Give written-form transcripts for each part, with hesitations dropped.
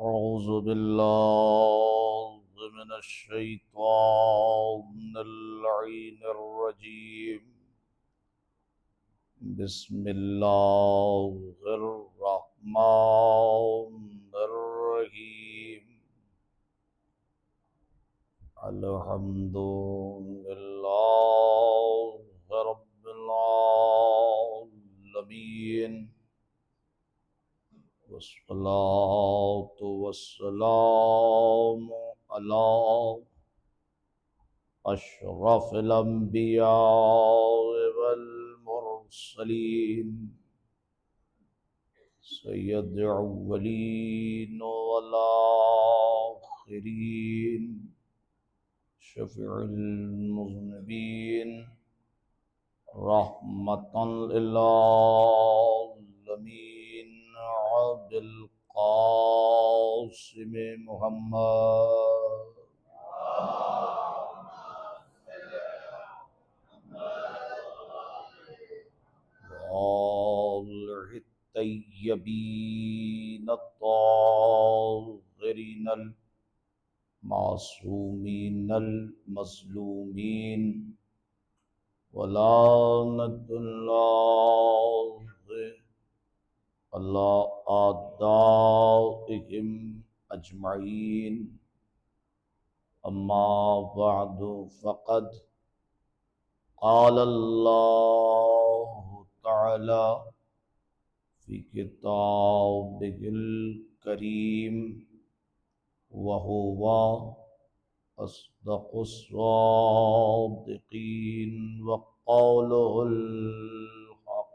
औज़ु बिल्लाहि मिनश शैतानिर रजीम। बिस्मिल्लाहिर रहमानिर रहीम। अल्हम्दुलिल्लाहि रब्बिल आलमीन। वस्सलातु वस्सलामु अला अशरफिल अंबिया वल मुरसलीन सय्यदुल अव्वलीन वल आखिरीन शफीउल मुज़निबीन रहमतन लिल आलमीन अबिल कासिम मुहम्मद वालिहि तय्यबीन अत्ताहिरीन मासूमीन मज़लूमीन वलानतुल्लाहि अला आदाइहिम अजमईन। अम्मा बअदु फ़क़द क़ाल अल्लाहु तआला फ़ी किताबिहिल करीम व हुवा अस्दक़ुस सादिक़ीन व क़ौलुहुल हक़।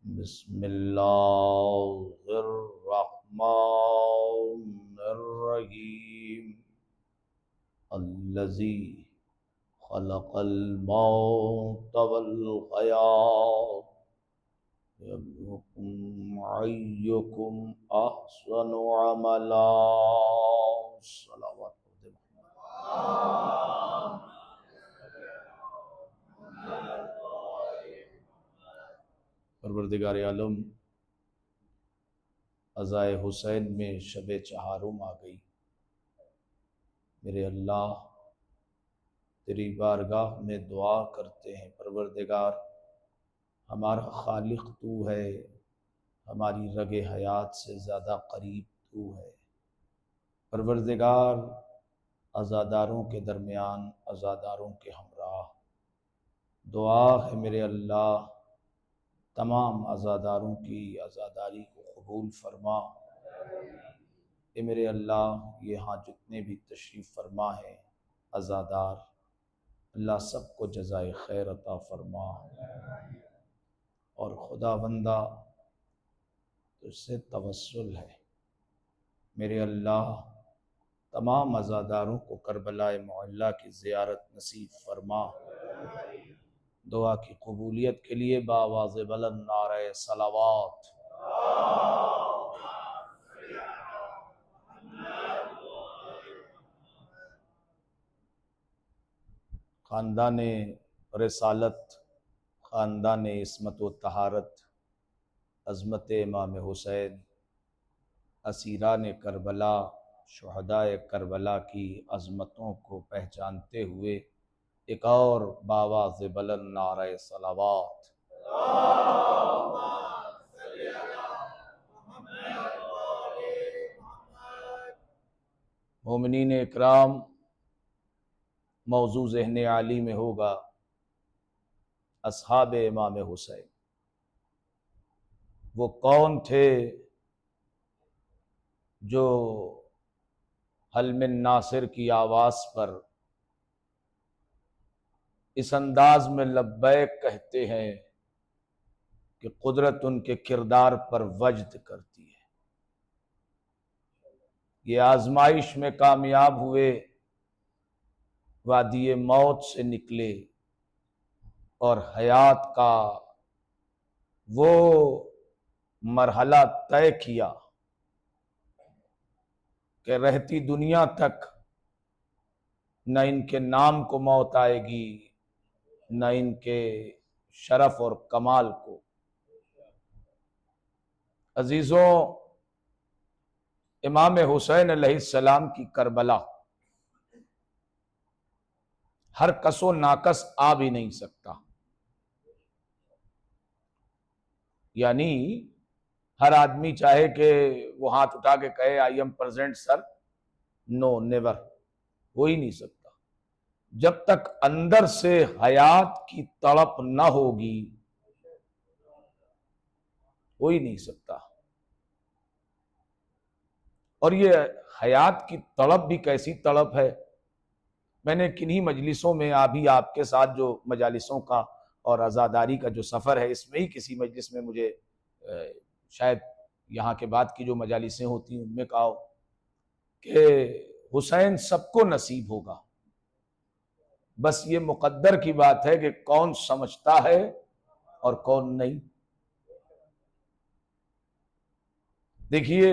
बिस्मिल्लाहिर रहमानिर रहीम। अल्लज़ी खलक़ल मौत वल हयात यब्लुकुम अय्युकुम अहसनु अमला। सलावत पढ़ दे मोहम्मद। परवरदिगार आलम, अज़ाए हुसैन में शब चहारुम आ गई। मेरे अल्लाह, तेरी बारगाह में दुआ करते हैं, परवरदिगार हमारा खालिक तू है, हमारी रगे हयात से ज़्यादा करीब तू है। परवरदिगार अज़ादारों के दरमियान, अज़ादारों के हमराह दुआ है मेरे अल्लाह, तमाम अज़ादारों की अज़ादारी को कबूल फरमा। ए मेरे अल्लाह, यहाँ जितने भी तशरीफ़ फरमा है अज़ादार, अल्लाह सबको जज़ाए खैर अता फरमा। और खुदावंदा तुझसे तवस्सुल है मेरे अल्लाह, तमाम अज़ादारों को करबलाए मुअल्ला की ज़ियारत नसीब फरमा। दुआ की कबूलियत के लिए बावाज़ बुलंद नारे सलावात। ख़ानदान रिसालत, ख़ानदान इस्मत व तहारत, अज़मत इमाम हुसैन, असीरान करबला, शुहदाए करबला की अज़मतों को पहचानते हुए एक और बावाज़ बुलंद नारे सलावात। मोमिनीन इकराम, मौजू ज़हन आली में होगा अस्हाब इमाम हुसैन। वो कौन थे जो हल मिन नासिर की आवाज़ पर इस अंदाज में लब्बैक कहते हैं कि कुदरत उनके किरदार पर वज्द करती है। ये आजमाइश में कामयाब हुए, वादी मौत से निकले और हयात का वो मरहला तय किया कि रहती दुनिया तक न इनके नाम को मौत आएगी, न इनके शरफ और कमाल को। अजीजों, इमाम हुसैन अलैहिस्सलाम की करबला हर कसो नाकस आ भी नहीं सकता, यानी हर आदमी चाहे कि वो हाथ उठा के कहे I am present sir, no never, हो ही नहीं सकता। जब तक अंदर से हयात की तड़प न होगी हो ही नहीं सकता। और ये हयात की तड़प भी कैसी तड़प है, मैंने किन्हीं मजलिसों में अभी आपके साथ जो मजालिसों का और आज़ादारी का जो सफ़र है, इसमें ही किसी मजलिस में मुझे शायद यहाँ के बाद की जो मजालिसें होती हैं उनमें कहा कि हुसैन सबको नसीब होगा, बस ये मुकद्दर की बात है कि कौन समझता है और कौन नहीं। देखिए,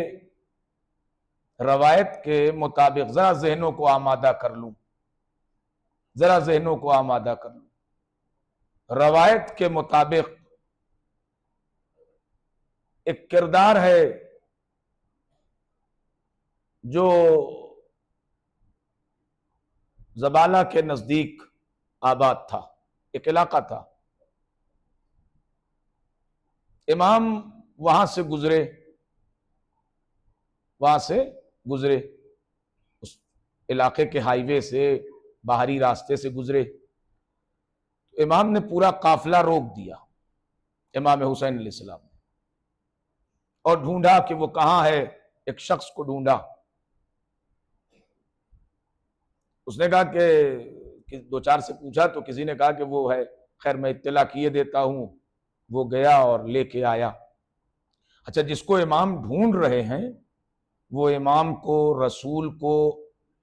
रवायत के मुताबिक जरा जहनों को आमादा कर लूं, जरा जहनों को आमादा कर लूं। रवायत के मुताबिक एक किरदार है जो जबाला के नजदीक आबाद था, एक इलाका था। इमाम वहां से गुजरे, उस इलाके के हाईवे से, बाहरी रास्ते से गुजरे। तो इमाम ने पूरा काफिला रोक दिया, इमाम हुसैन अलैहिस्सलाम ने, और ढूंढा कि वो कहां है। एक शख्स को ढूंढा, उसने कहा कि दो चार से पूछा तो किसी ने कहा कि वो है, खैर मैं इत्तला किए देता हूं। वो गया और लेके आया। अच्छा, जिसको इमाम ढूंढ रहे हैं वो इमाम को, रसूल को,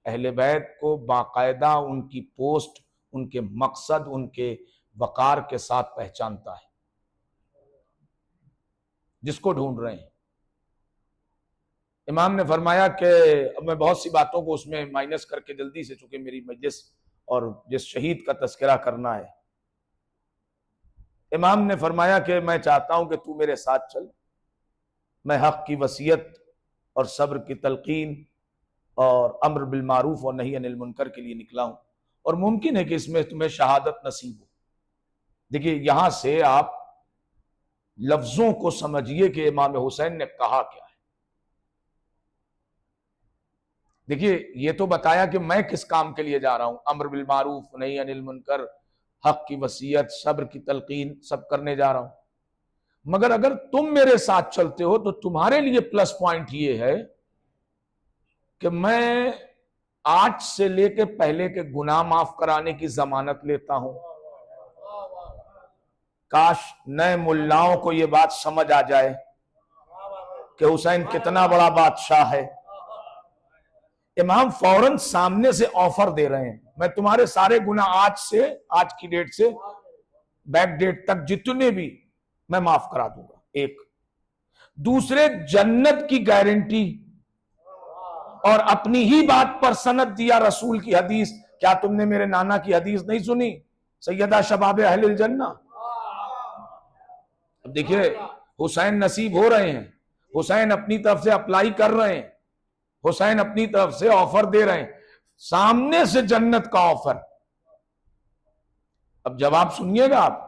अहले बैत को बाकायदा उनकी पोस्ट, उनके मकसद, उनके वकार के साथ पहचानता है, जिसको ढूंढ रहे हैं। इमाम ने फरमाया कि अब मैं बहुत सी बातों को उसमें माइनस करके जल्दी से, चूंकि मेरी मजलिस और जिस शहीद का तस्करा करना है, इमाम ने फरमाया कि मैं चाहता हूं कि तू मेरे साथ चल। मैं हक की वसीयत और सब्र की तलकीन और अम्र बिल मारूफ और नही अनिल मुनकर के लिए निकला हूं, और मुमकिन है कि इसमें तुम्हें शहादत नसीब हो। देखिए, यहां से आप लफ्जों को समझिए कि इमाम हुसैन ने कहा क्या है। देखिए, ये तो बताया कि मैं किस काम के लिए जा रहा हूं, अम्र बिल मारूफ, नही अनिल मुनकर, हक की वसीयत, सब्र की तलकीन, सब करने जा रहा हूं। मगर अगर तुम मेरे साथ चलते हो तो तुम्हारे लिए प्लस पॉइंट ये है कि मैं आज से लेके पहले के गुनाह माफ कराने की जमानत लेता हूं। काश नए मुल्लाओं को यह बात समझ आ जाए कि हुसैन कितना बड़ा बादशाह है। इमाम फौरन सामने से ऑफर दे रहे हैं, मैं तुम्हारे सारे गुनाह आज की डेट से बैक डेट तक जितने भी मैं माफ करा दूंगा। एक दूसरे, जन्नत की गारंटी, और अपनी ही बात पर सनद दिया रसूल की हदीस। क्या तुमने मेरे नाना की हदीस नहीं सुनी, सैयदा शबाब अहलिल जन्ना? अब देखिए, हुसैन नसीब हो रहे हैं, हुसैन अपनी तरफ से अप्लाई कर रहे हैं, हुसैन अपनी तरफ से ऑफर दे रहे हैं, सामने से जन्नत का ऑफर। अब जवाब सुनिएगा आप।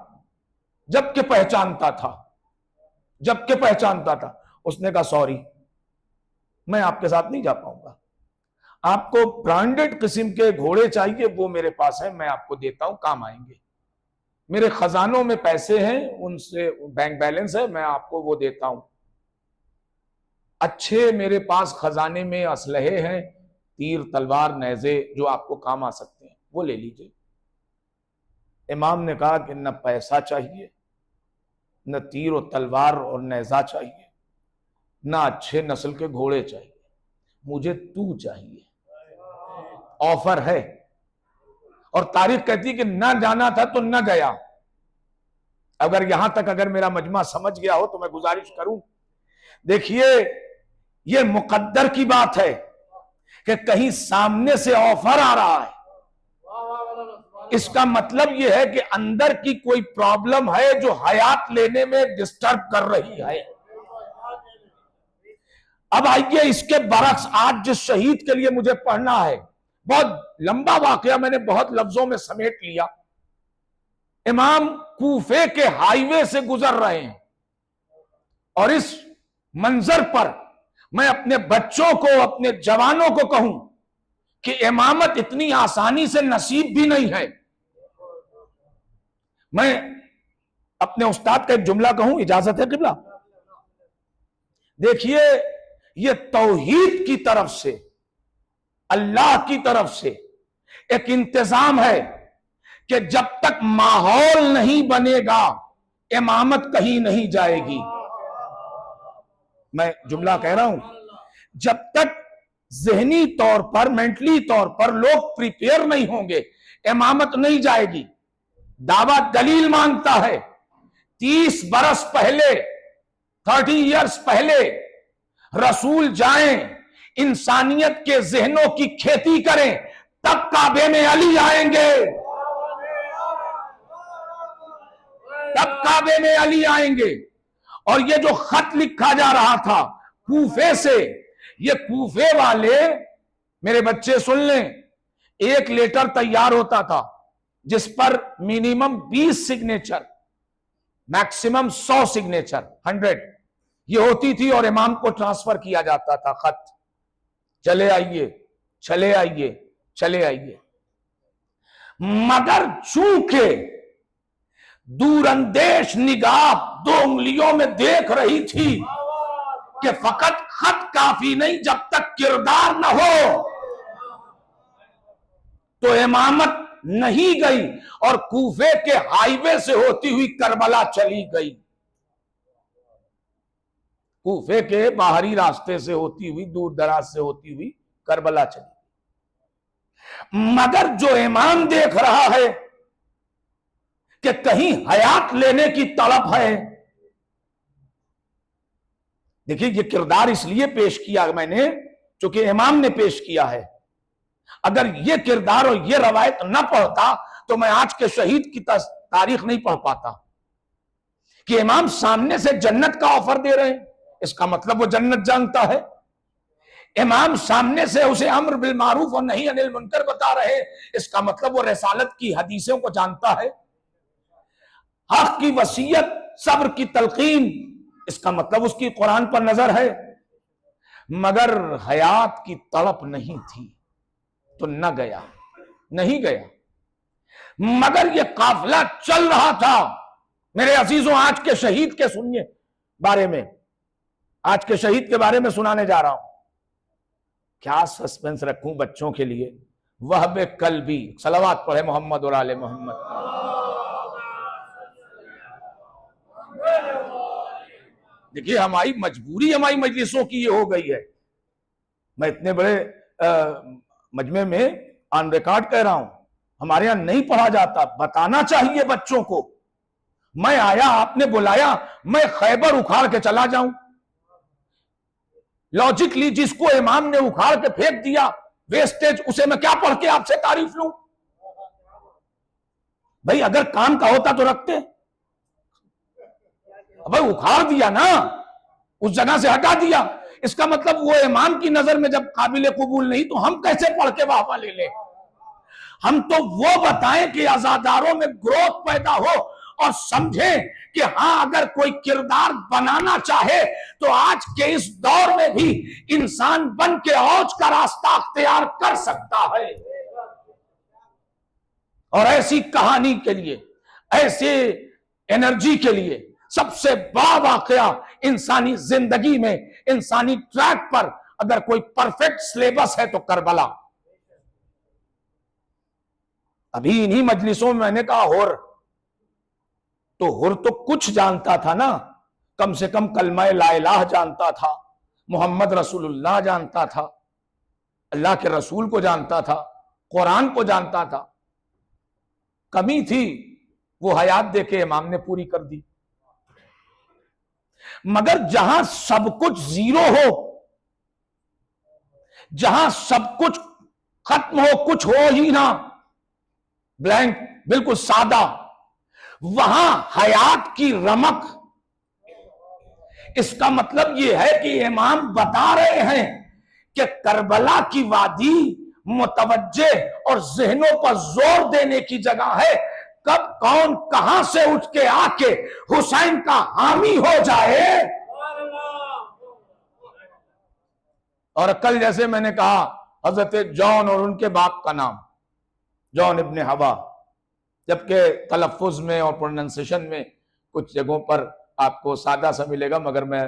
जबकि पहचानता था, उसने कहा सॉरी, मैं आपके साथ नहीं जा पाऊंगा। आपको ब्रांडेड किस्म के घोड़े चाहिए, वो मेरे पास है, मैं आपको देता हूं, काम आएंगे। मेरे खजानों में पैसे हैं, उनसे बैंक बैलेंस है, मैं आपको वो देता हूं। अच्छे मेरे पास खजाने में असलहे हैं, तीर, तलवार, नेज़े, जो आपको काम आ सकते हैं, वो ले लीजिए। इमाम ने कहा कि न पैसा चाहिए, न तीर और तलवार और नेज़ा चाहिए, न अच्छे नस्ल के घोड़े चाहिए, मुझे तू चाहिए। ऑफर है। और तारीख कहती कि न जाना था तो न गया। अगर यहां तक अगर मेरा मजमा समझ गया हो तो मैं गुजारिश करूं, देखिए, ये मुकद्दर की बात है कि कहीं सामने से ऑफर आ रहा है, इसका मतलब यह है कि अंदर की कोई प्रॉब्लम है जो हयात लेने में डिस्टर्ब कर रही है। अब आइए इसके बरक्स आज जिस शहीद के लिए मुझे पढ़ना है, बहुत लंबा वाकया मैंने बहुत लफ्जों में समेट लिया। इमाम कूफे के हाईवे से गुजर रहे हैं और इस मंजर पर मैं अपने बच्चों को, अपने जवानों को कहूं कि इमामत इतनी आसानी से नसीब भी नहीं है। मैं अपने उस्ताद का एक जुमला कहूं, इजाजत है किबला? देखिए, ये तौहीद की तरफ से, अल्लाह की तरफ से एक इंतजाम है कि जब तक माहौल नहीं बनेगा इमामत कहीं नहीं जाएगी। मैं जुमला कह रहा हूं, जब तक ज़हनी तौर पर, मेंटली तौर पर लोग प्रिपेयर नहीं होंगे इमामत नहीं जाएगी। दावा दलील मांगता है। 30 बरस पहले, 30 इयर्स पहले रसूल जाएं, इंसानियत के जहनों की खेती करें, तब काबे में अली आएंगे, तब काबे में अली आएंगे। और ये जो खत लिखा जा रहा था कूफे से, ये कूफे वाले, मेरे बच्चे सुन लें, एक लेटर तैयार होता था जिस पर मिनिमम 20 सिग्नेचर, मैक्सिमम 100 सिग्नेचर, 100 ये होती थी और इमाम को ट्रांसफर किया जाता था खत। चले आइए, चले आइए, चले आइए। मगर चूंकि दूरंदेश निगाह 2 उंगलियों में देख रही थी कि फकत खत काफी नहीं, जब तक किरदार न हो तो इमामत नहीं गई और कूफे के हाईवे से होती हुई करबला चली गई। कूफे के बाहरी रास्ते से होती हुई, दूर दराज से होती हुई करबला चली। मगर जो इमाम देख रहा है कि कहीं हयात लेने की तड़प है। देखिए, ये किरदार इसलिए पेश किया मैंने क्योंकि इमाम ने पेश किया है। अगर ये किरदार और ये रवायत न पढ़ता तो मैं आज के शहीद की तारीख नहीं पढ़ पाता। कि इमाम सामने से जन्नत का ऑफर दे रहे हैं, इसका मतलब वो जन्नत जानता है। इमाम सामने से उसे अम्र बिल मारूफ और नहीं अनिल मुनकर बता रहे हैं, इसका मतलब वो रिसालत की हदीसों को जानता है। हक की वसीयत, सब्र की तलकीन, इसका मतलब उसकी कुरान पर नजर है। मगर हयात की तड़प नहीं थी तो न गया, नहीं गया। मगर ये काफिला चल रहा था। मेरे अजीजों, आज के शहीद के सुनिए बारे में, आज के शहीद के बारे में सुनाने जा रहा हूं। क्या सस्पेंस रखूं बच्चों के लिए। वहब कल्बी, सलावत पढ़े मोहम्मद और आले मोहम्मद। देखिए, हमारी मजबूरी हमारी मजलिसों की ये हो गई है। मैं इतने बड़े मजमे में ऑन रिकॉर्ड कह रहा हूं, हमारे यहां नहीं पढ़ा जाता। बताना चाहिए बच्चों को। मैं आया, आपने बुलाया, मैं खैबर उखाड़ के चला जाऊं? लॉजिकली जिसको इमाम ने उखाड़ के फेंक दिया, वेस्टेज, उसे मैं क्या पढ़ के आपसे तारीफ लूं? भाई अगर काम का होता तो रखते। भाई उखाड़ दिया ना, उस जगह से हटा दिया, इसका मतलब वो इमाम की नजर में जब काबिल कबूल नहीं तो हम कैसे पढ़ के वाहवा ले लें? हम तो वो बताएं कि अज़ादारों में ग्रोथ पैदा हो और समझें कि हां, अगर कोई किरदार बनाना चाहे तो आज के इस दौर में भी इंसान बन के औज का रास्ता अख्तियार कर सकता है। और ऐसी कहानी के लिए, ऐसे एनर्जी के लिए सबसे बड़ा वाकया इंसानी जिंदगी में, इंसानी ट्रैक पर अगर कोई परफेक्ट सिलेबस है तो करबला। अभी इन्हीं मजलिसों में मैंने कहा हुर तो कुछ जानता था ना, कम से कम कलमा ला इलाहा जानता था, मोहम्मद रसूलुल्लाह जानता था, अल्लाह के रसूल को जानता था, कुरान को जानता था। कमी थी, वो हयात देके इमाम ने पूरी कर दी। मगर जहां सब कुछ जीरो हो, जहां सब कुछ खत्म हो, कुछ हो ही ना, ब्लैंक, बिल्कुल सादा, वहां हयात की रमक, इसका मतलब यह है कि इमाम बता रहे हैं कि करबला की वादी मुतवज्जे और जहनों पर जोर देने की जगह है। कब कौन कहां से उठ के आके हुसैन का हामी हो जाए। और कल जैसे मैंने कहा, हजरत जॉन और उनके बाप का नाम जॉन इब्ने हवा, जबकि तलफ्फुज में और प्रोनाउंसिएशन में कुछ जगहों पर आपको सादा सा मिलेगा, मगर मैं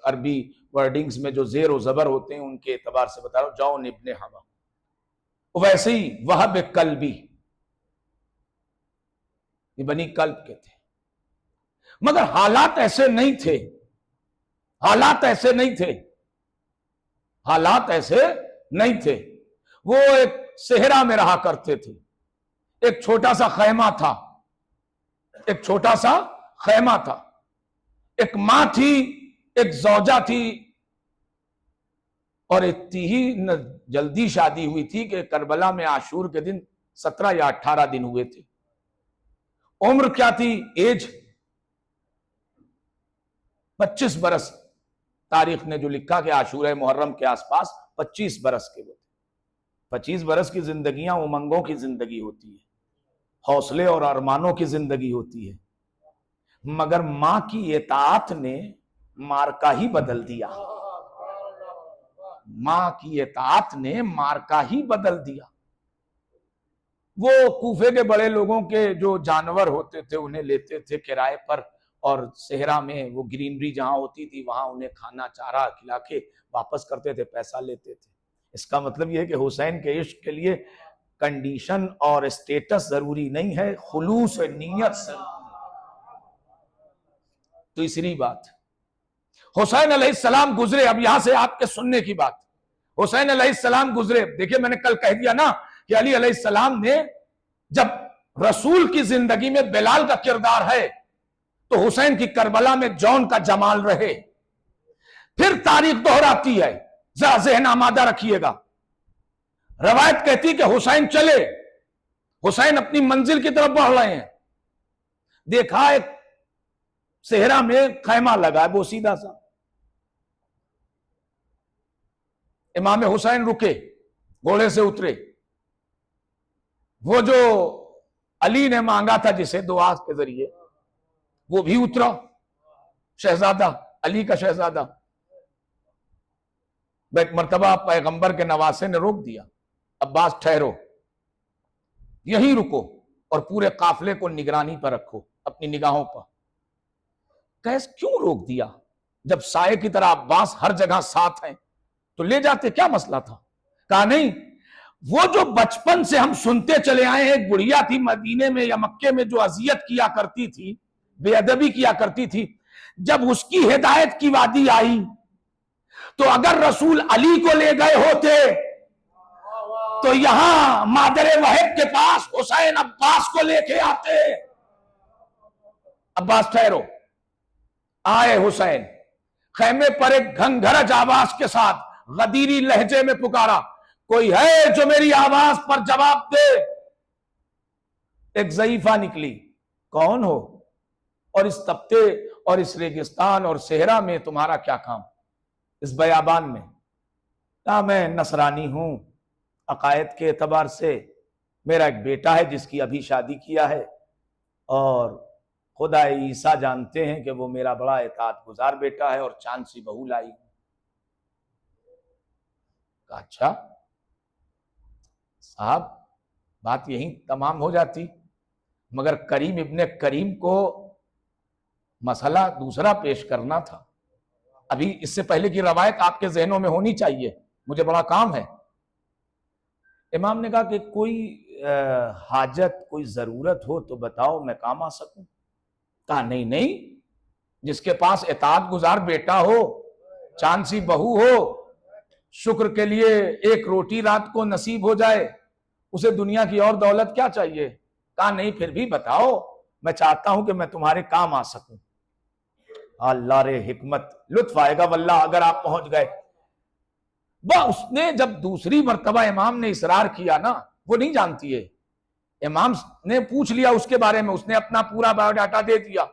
अरबी वर्डिंग्स में जो जेर और जबर होते हैं उनके एतबार से बता रहा हूं, जॉन इब्ने हवा। वैसे ही वहब कल्बी, ये बनी कल्ब के थे, मगर हालात ऐसे नहीं थे, हालात ऐसे नहीं थे, हालात ऐसे नहीं थे। वो एक सेहरा में रहा करते थे, एक छोटा सा खैमा था, एक छोटा सा खैमा था, एक मां थी, एक जौजा थी, और इतनी ही जल्दी शादी हुई थी कि करबला में आशूर के दिन 17 या 18 दिन हुए थे। उम्र क्या थी, एज 25 बरस, तारीख ने जो लिखा कि आशूर मुहर्रम के आसपास 25 बरस के वो थे। 25 बरस की जिंदगियां उमंगों की जिंदगी होती है, हौसले और अरमानों की जिंदगी होती है, मगर मां की इताअत ने मार्का ही बदल दिया। मां की इताअत ने मार्का ही बदल दिया। वो कूफे के बड़े लोगों के जो जानवर होते थे उन्हें लेते थे किराए पर, और सेहरा में वो ग्रीनरी जहां होती थी वहां उन्हें खाना चारा खिला के वापस करते थे, पैसा लेते थे। इसका मतलब यह है कि हुसैन के इश्क के लिए कंडीशन और स्टेटस जरूरी नहीं है, खुलूस नीयत से। तीसरी बात, हुसैन अलैहिस्सलाम गुजरे, अब यहां से आपके सुनने की बात, हुसैन अलैहिस्सलाम गुजरे। देखिए मैंने कल कह दिया ना कि अली अलैहिस्सलाम ने, जब रसूल की जिंदगी में बिलाल का किरदार है तो हुसैन की करबला में जौन का जमाल रहे। फिर तारीख दोहराती है, जरा ज़हन आमादा रखिएगा। रवायत कहती कि हुसैन चले, हुसैन अपनी मंजिल की तरफ बढ़ रहे हैं, देखा एक सेहरा में खैमा लगा है बोसीदा सा। इमाम हुसैन रुके, घोड़े से उतरे, वो जो अली ने मांगा था जिसे दुआ के जरिए, वो भी उतरा, शहजादा, अली का शहजादा। एक मर्तबा पैगंबर के नवासे ने रोक दिया, अब्बास ठहरो, यहीं रुको और पूरे काफिले को निगरानी पर रखो, अपनी निगाहों पर। कैसे क्यों रोक दिया? जब साये की तरह अब्बास हर जगह साथ हैं तो ले जाते, क्या मसला था? कहा नहीं, वो जो बचपन से हम सुनते चले आए हैं, एक बुढ़िया थी मदीने में या मक्के में जो अजियत किया करती थी, बेअदबी किया करती थी, जब उसकी हिदायत की वादी आई तो अगर रसूल अली को ले गए होते तो यहां मादरे वहब के पास हुसैन अब्बास को लेके आते। अब्बास ठहरो, आए हुसैन, खैमे पर एक घंघरज आवाज के साथ गदीरी लहजे में पुकारा, कोई है जो मेरी आवाज पर जवाब दे। एक ज़ईफा निकली, कौन हो और इस तप्ते और इस रेगिस्तान और सेहरा में तुम्हारा क्या काम, इस बयाबान में? कहा मैं नसरानी हूं, अकायद के एतबार से मेरा एक बेटा है जिसकी अभी शादी किया है, और खुदा ईसा जानते हैं कि वो मेरा बड़ा इताअत गुजार बेटा है, और चांद सी बहू लाई। अच्छा साहब, बात यहीं तमाम हो जाती, मगर करीम इब्ने करीम को मसला दूसरा पेश करना था। अभी इससे पहले की रवायत आपके जहनों में होनी चाहिए, मुझे बड़ा काम है। इमाम ने कहा कि कोई हाजत, कोई जरूरत हो तो बताओ, मैं काम आ सकूं। कहा नहीं नहीं, जिसके पास इताअत गुजार बेटा हो, चांद सी बहू हो, शुक्र के लिए एक रोटी रात को नसीब हो जाए, उसे दुनिया की और दौलत क्या चाहिए? कहा नहीं, फिर भी बताओ, मैं चाहता हूं कि मैं तुम्हारे काम आ सकूं। अल्लाह रे हिकमत, लुत्फ आएगा वल्लाह अगर आप पहुंच गए। वह उसने जब दूसरी मर्तबा इमाम ने इसरार किया ना, वो नहीं जानती है, इमाम ने पूछ लिया उसके बारे में, उसने अपना पूरा बायोडाटा दे दिया।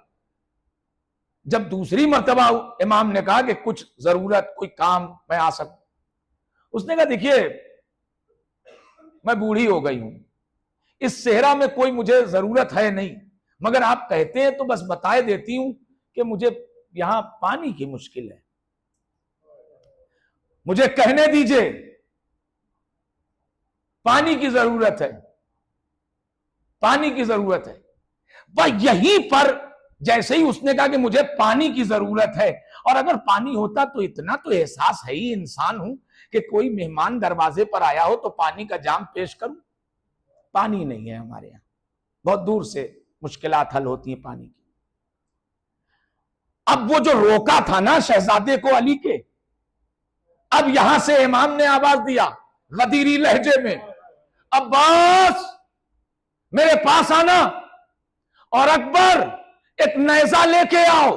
जब दूसरी मर्तबा इमाम ने कहा कि कुछ जरूरत, कोई काम, मैं आ सकूं, उसने कहा देखिए मैं बूढ़ी हो गई हूं, इस सेहरा में कोई मुझे जरूरत है नहीं, मगर आप कहते हैं तो बस बताए देती हूं कि मुझे यहां पानी की मुश्किल है, मुझे कहने दीजिए, पानी की जरूरत है, पानी की जरूरत है। वह यहीं पर जैसे ही उसने कहा कि मुझे पानी की जरूरत है, और अगर पानी होता तो इतना तो एहसास है ही, इंसान हूं, कि कोई मेहमान दरवाजे पर आया हो तो पानी का जाम पेश करूं, पानी नहीं है हमारे यहां, बहुत दूर से मुश्किलात हल होती हैं पानी की। अब वो जो रोका था ना शहजादे को अली के, अब यहां से इमाम ने आवाज दिया गदीरी लहजे में, अब्बास मेरे पास आना, और अकबर एक नेजा लेके आओ।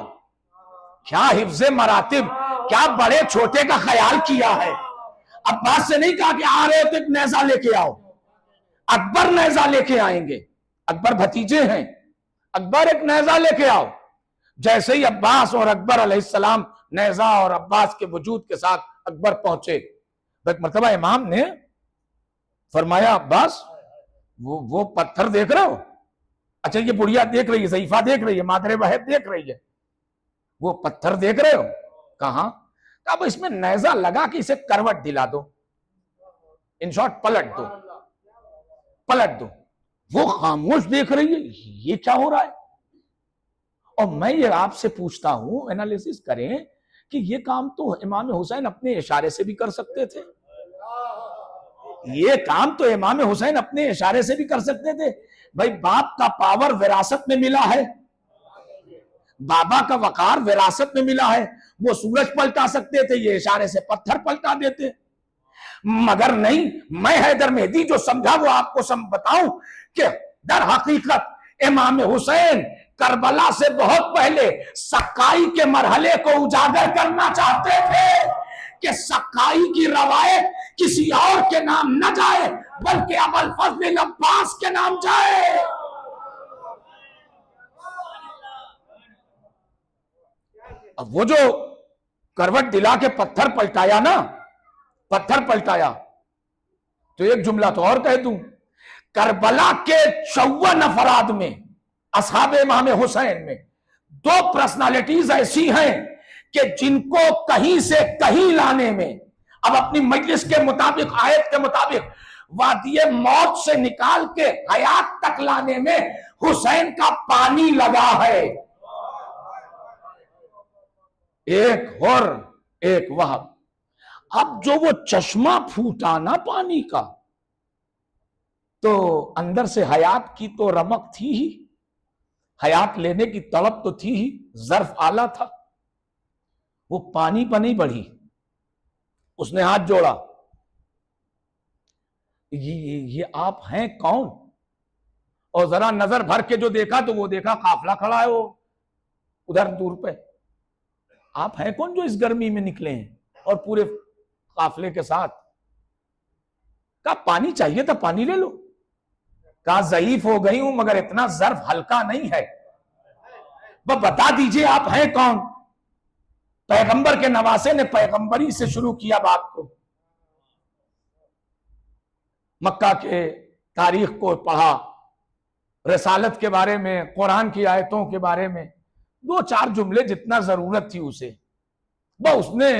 क्या हिफ्ज़े मरातिब, क्या बड़े छोटे का ख्याल किया है। अब्बास से नहीं कहा कि आ रहे हो तो एक नेजा लेके आओ, अकबर नेजा लेके आएंगे, अकबर भतीजे हैं, अकबर एक नेजा लेके आओ। जैसे ही अब्बास और अकबर अलैहिस्सलाम नेजा और अब्बास के वजूद के साथ अकबर पहुंचे, एक मरतबा इमाम ने फरमाया अब्बास वो पत्थर देख रहे हो, अच्छा ये बुढ़िया देख रही है, ज़ईफा देख रही है, मादरे वहब देख रही है, वो पत्थर देख रहे हो, कहां? अब इसमें नेजा लगा कि इसे करवट दिला दो, इन शॉर्ट पलट दो, पलट दो। वो खामोश देख रही है, ये क्या हो रहा है। और मैं ये आपसे पूछता हूं, एनालिसिस करें कि ये काम तो इमाम हुसैन अपने इशारे से भी कर सकते थे, ये काम तो इमाम हुसैन अपने इशारे से भी कर सकते थे। भाई बाप का पावर विरासत में मिला है, बाबा का वकार विरासत में मिला है, वो सूरज पलटा सकते थे, ये इशारे से पत्थर पलटा देते, मगर नहीं। मैं हैदर मेहदी जो समझा वो आपको बताऊं कि दर हकीकत इमाम हुसैन करबला से बहुत पहले सक्काई के मरहले को उजागर करना चाहते थे कि सक्काई की रवायत किसी और के नाम न जाए बल्कि अबुल फजल अब्बास के नाम जाए। अब वो जो करवट दिला के पत्थर पलटाया ना, पत्थर पलटाया, तो एक जुमला तो और कह दूं, करबला के 54 अफराद में, असहाबे इमाम हुसैन में, दो पर्सनालिटीज ऐसी हैं कि जिनको कहीं से कहीं लाने में, अब अपनी मजलिस के मुताबिक, आयत के मुताबिक, वादिये मौत से निकाल के हयात तक लाने में हुसैन का पानी लगा है। एक और एक वहब। अब जो वो चश्मा फूटा ना पानी का, तो अंदर से हयात की तो रमक थी ही, हयात लेने की तड़प तो थी ही, ज़र्फ आला था, वो पानी पर नहीं बढ़ी। उसने हाथ जोड़ा, ये आप हैं कौन? और जरा नजर भर के जो देखा तो वो देखा काफला खड़ा है वो उधर दूर पे। आप हैं कौन जो इस गर्मी में निकले हैं और पूरे काफले के साथ? कहा पानी चाहिए था, पानी ले लो। कहा ज़ईफ हो गई हूं मगर इतना ज़र्फ हल्का नहीं है, वह बता दीजिए आप हैं कौन? पैगंबर के नवासे ने पैगंबरी से शुरू किया बात को, मक्का के तारीख को पढ़ा, रिसालत के बारे में, कुरान की आयतों के बारे में, दो चार जुमले जितना जरूरत थी उसे, वह उसने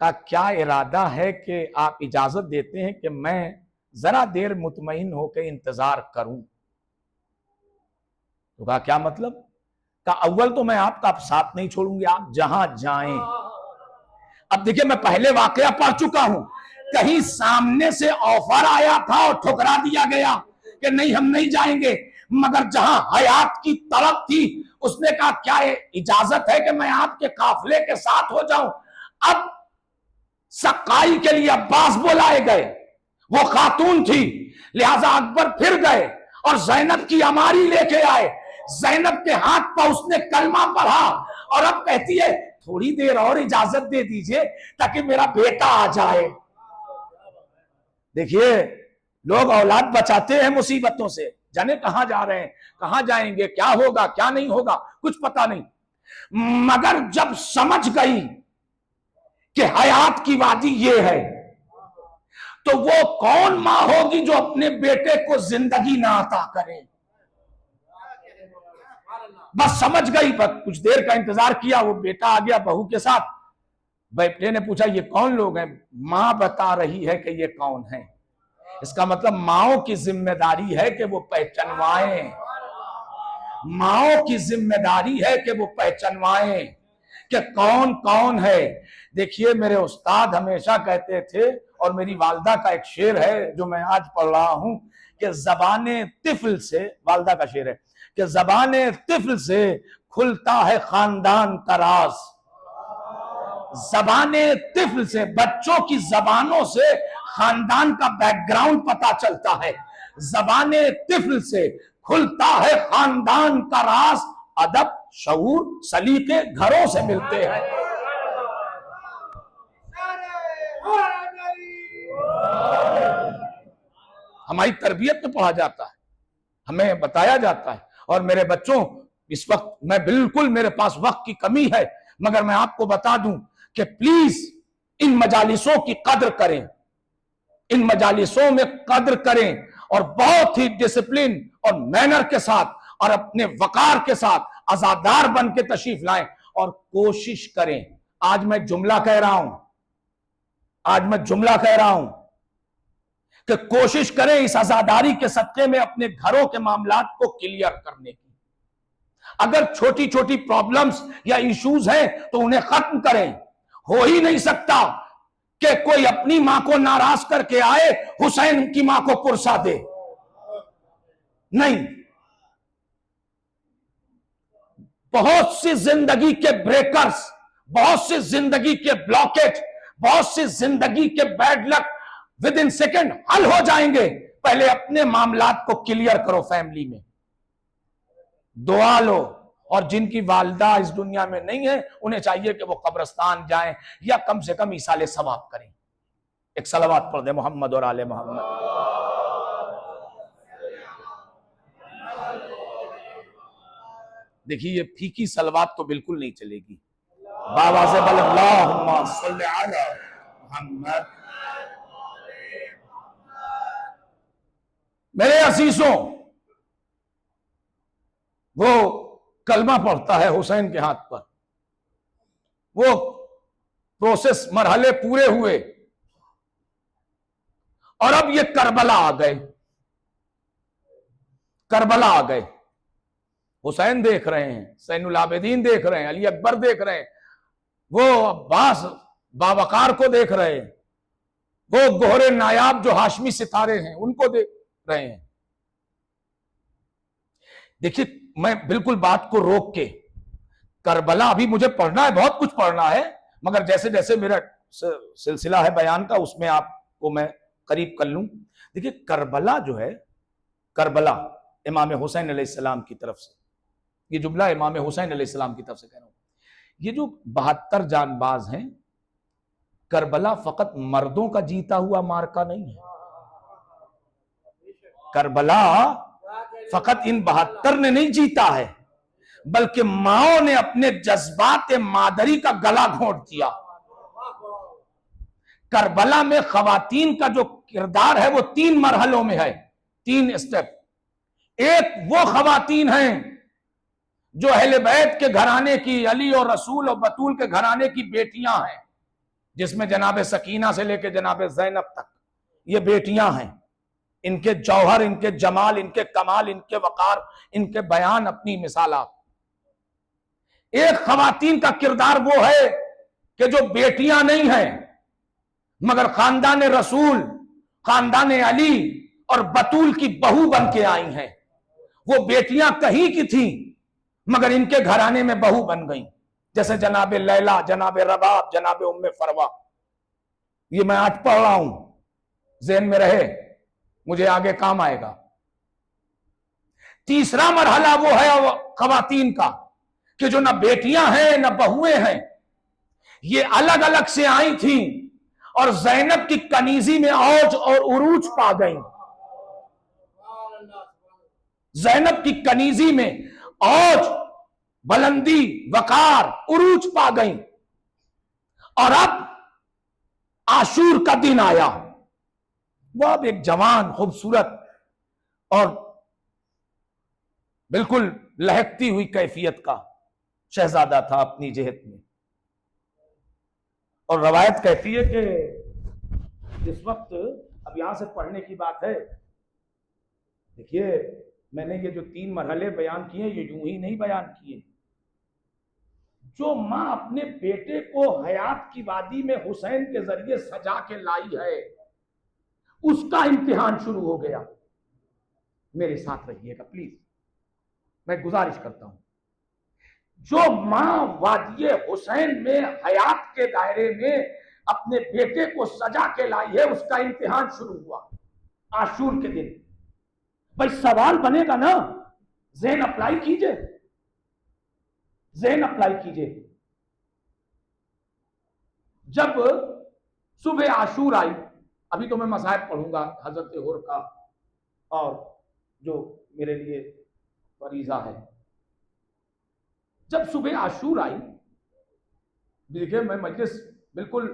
का क्या इरादा है कि आप इजाजत देते हैं कि मैं जरा देर मुतमईन होकर इंतजार करूं? तो कहा क्या मतलब? का अव्वल तो मैं आपका साथ नहीं छोड़ूंगी, आप जहां जाएं। अब देखिए मैं पहले वाकया पढ़ चुका हूं, कहीं सामने से ऑफर आया था और ठुकरा दिया गया कि नहीं हम नहीं जाएंगे, मगर जहां हयात की तड़प थी उसने कहा क्या इजाजत है कि मैं आपके काफिले के साथ हो जाऊं? अब सक्काई के लिए अब्बास बुलाए गए, वो खातून थी, लिहाजा अकबर फिर गए और जैनब की अमारी लेके आए। जैनब के हाथ पर उसने कलमा पढ़ा और अब कहती है थोड़ी देर और इजाजत दे दीजिए ताकि मेरा बेटा आ जाए। देखिए लोग औलाद बचाते हैं मुसीबतों से, जाने कहां जा रहे हैं, कहां जाएंगे, क्या होगा क्या नहीं होगा, कुछ पता नहीं। मगर जब समझ गई कि हयात की वादी ये है, तो वो कौन मां होगी जो अपने बेटे को जिंदगी ना अता करे। बस समझ गई, बस कुछ देर का इंतजार किया, वो बेटा आ गया बहू के साथ। बेटे ने पूछा ये कौन लोग हैं? मां बता रही है कि ये कौन है। इसका मतलब माओ की जिम्मेदारी है कि वो पहचानवाएं, माओ की जिम्मेदारी है कि वो पहचानवाएं कि कौन कौन है। देखिए मेरे उस्ताद हमेशा कहते थे, और मेरी वालदा का एक शेर है जो मैं आज पढ़ रहा हूं, कि ज़बाने तिफल से, वालदा का शेर है कि ज़बाने तिफल से खुलता है खानदान का राज। ज़बाने तिफल से, बच्चों की जबानों से खानदान का बैकग्राउंड पता चलता है। ज़बाने तिफल से खुलता है खानदान का राज, अदब शऊर सलीके घरों से मिलते हैं। हमारी तरबियत में पढ़ा जाता है, हमें बताया जाता है। और मेरे बच्चों, इस वक्त मैं बिल्कुल, मेरे पास वक्त की कमी है, मगर मैं आपको बता दूं कि प्लीज इन मजालिसों की कद्र करें, इन मजालिसों में कद्र करें, और बहुत ही डिसिप्लिन और मैनर के साथ और अपने वकार के साथ आजादार बन के तशरीफ लाएं, और कोशिश करें। आज मैं जुमला कह रहा हूं, आज मैं जुमला कह रहा हूं कि कोशिश करें इस आजादारी के सदके में अपने घरों के मामलात को क्लियर करने की। अगर छोटी छोटी प्रॉब्लम्स या इश्यूज हैं तो उन्हें खत्म करें। हो ही नहीं सकता कि कोई अपनी मां को नाराज करके आए, हुसैन की मां को पुरसा दे, नहीं। बहुत सी जिंदगी के ब्रेकर्स, बहुत सी जिंदगी के ब्लॉकेज, बहुत सी जिंदगी के bad luck with in second हल हो जाएंगे। पहले अपने मामलात को क्लियर करो, फैमिली में दुआ लो। और जिनकी वालदा इस दुनिया में नहीं है, उन्हें चाहिए कि वो कब्रिस्तान जाएं या कम से कम ईसाले सवाब करें। एक सलावत पढ़ दे मोहम्मद और आले मोहम्मद। देखिए ये फीकी सलवात तो बिल्कुल नहीं चलेगी। बाबा से बल अल्लाहुम्मा सल्ली अला मुहम्मद। मेरे असीसों, वो कलमा पढ़ता है हुसैन के हाथ पर, वो प्रोसेस मरहले पूरे हुए, और अब ये करबला आ गए, करबला आ गए। हुसैन देख रहे हैं, सैनुल आबिदीन देख रहे हैं, अली अकबर देख रहे हैं, वो अब्बास बावकार को देख रहे हैं, वो गोहरे नायाब जो हाशमी सितारे हैं उनको देख रहे हैं। देखिए मैं बिल्कुल बात को रोक के, करबला अभी मुझे पढ़ना है, बहुत कुछ पढ़ना है, मगर जैसे जैसे मेरा सिलसिला है बयान का, उसमें आपको मैं करीब कर लूं। देखिए करबला जो है, करबला इमाम हुसैन अलैहिस्सलाम की तरफ से, ये जुमला इमाम हुसैन अलैहिस्सलाम की तरफ से कह रहा हूं। ये जो 72 जानबाज हैं, करबला फकत मर्दों का जीता हुआ मार्का नहीं है। करबला फकत इन 72 ने नहीं जीता है, बल्कि माओ ने अपने जज्बात मादरी का गला घोंट दिया। करबला में खवातीन का जो किरदार है वो 3 मरहलों में है, 3 स्टेप। एक वो खवातीन हैं जो अहले बैत के घराने की, अली और रसूल और बतूल के घराने की बेटियां हैं, जिसमें जनाब सकीना से लेकर जनाब ज़ैनब तक ये बेटियां हैं। इनके जौहर, इनके जमाल, इनके कमाल, इनके वकार, इनके बयान अपनी मिसालात। एक खवातीन का किरदार वो है कि जो बेटियां नहीं हैं मगर खानदान रसूल, खानदान अली और बतूल की बहू बन के आई हैं। वो बेटियां कहीं की थी मगर इनके घराने में बहू बन गई, जैसे जनाब लैला, जनाब रबाब, जनाब उम्मे फरवा। ये मैं आज पढ़ रहा हूं, ज़हन में रहे, मुझे आगे काम आएगा। तीसरा मरहला वो है खवातीन का कि जो ना बेटियां हैं ना बहुएं हैं, ये अलग अलग से आई थी और ज़ैनब की कनीजी में औज और उरूज पा गई। ज़ैनब की कनीजी में औज बुलंदी, वकार, उरूज पा गई। और अब आशूर का दिन आया। वह अब एक जवान, खूबसूरत और बिल्कुल लहकती हुई कैफियत का शहजादा था अपनी जेहत में। और रवायत कहती है कि इस वक्त, अब यहां से पढ़ने की बात है, देखिए मैंने ये जो 3 मरहले बयान किए ये यूं ही नहीं बयान किए। जो मां अपने बेटे को हयात की वादी में हुसैन के जरिए सजा के लाई है, उसका इम्तिहान शुरू हो गया। मेरे साथ रहिएगा प्लीज, मैं गुजारिश करता हूं। जो मां वादी हुसैन में हयात के दायरे में अपने बेटे को सजा के लाई है, उसका इम्तिहान शुरू हुआ आशूर के दिन। भाई सवाल बनेगा ना, ज़हन अप्लाई कीजिए, ज़हन अप्लाई कीजिए। जब सुबह आशूर आई, अभी तो मैं मसाइब पढ़ूंगा हजरत हुर का और जो मेरे लिए फरीजा है। जब सुबह आशूर आई, देखिए मैं मजलिस बिल्कुल